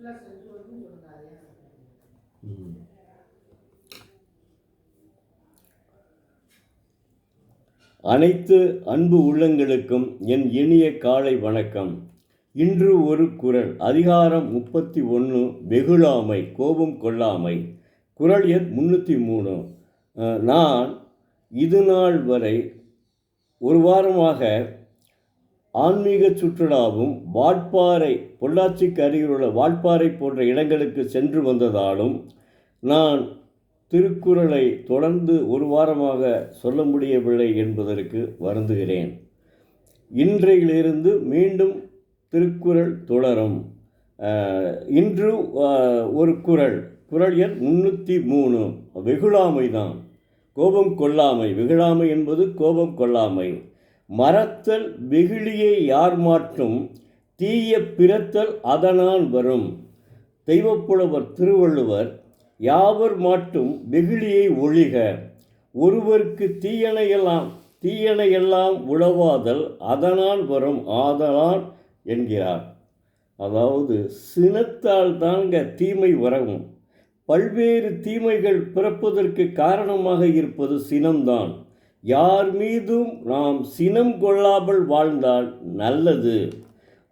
அனைத்து அன்பு உள்ளங்களுக்கும் என் இனிய காலை வணக்கம். இன்று ஒரு குறள். அதிகாரம் 31, வெகுளாமை, கோபம் கொள்ளாமை. குறள் எண் 303. நான் இது நாள் வரை ஒரு வாரமாக ஆன்மீக சுற்றுலாவும் வால்பாறை, பொள்ளாச்சிக்கு அருகிலுள்ள வால்பாறை போன்ற இடங்களுக்கு சென்று வந்ததாலும் நான் திருக்குறளை தொடர்ந்து ஒரு வாரமாக சொல்ல முடியவில்லை என்பதற்கு வருந்துகிறேன். இன்றையிலிருந்து மீண்டும் திருக்குறள் தொடரும். இன்று ஒரு குறள் எண் 303. வெகுளாமை தான், கோபம் கொள்ளாமை. வெகுளாமை என்பது கோபம் கொள்ளாமை. மறத்தல் வெகுளியை யார் மாட்டும், தீய பிறத்தல் அதனால் வரும். தெய்வப்புலவர் திருவள்ளுவர், யாவர் மாட்டும் வெகுளியை ஒழிக, ஒருவருக்கு தீயணையெல்லாம் உளவாதல் அதனால் வரும் ஆதலால் என்கிறார். அதாவது சினத்தால் தாங்க தீமை வரவும். பல்வேறு தீமைகள் பிறப்பதற்கு காரணமாக இருப்பது சினம்தான். யார் மீதும் நாம் சினம் கொள்ளாமல் வாழ்ந்தால் நல்லது.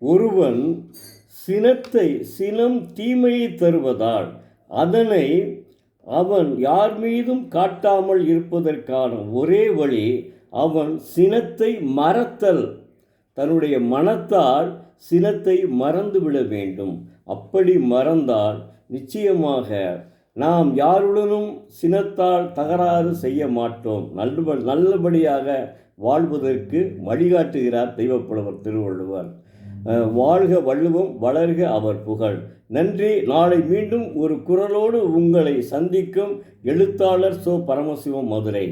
ஒருவன் சினம் தீமையை தருவதால் அதனை அவன் யார் மீதும் காட்டாமல் இருப்பதற்கான ஒரே வழி அவன் சினத்தை மறத்தல். தன்னுடைய மனத்தால் சினத்தை மறந்துவிட வேண்டும். அப்படி மறந்தால் நிச்சயமாக நாம் யாருடனும் சினத்தால் தகராறு செய்ய மாட்டோம். நல்லபடியாக வாழ்வதற்கு வழிகாட்டுகிறார் தெய்வப்புலவர் திருவள்ளுவர். வாழ்க வள்ளுவம், வளர்க அவர் புகழ். நன்றி. நாளை மீண்டும் ஒரு குறளோடு உங்களை சந்திக்கும் எழுத்தாளர் சோ. பரமசிவம், மதுரை.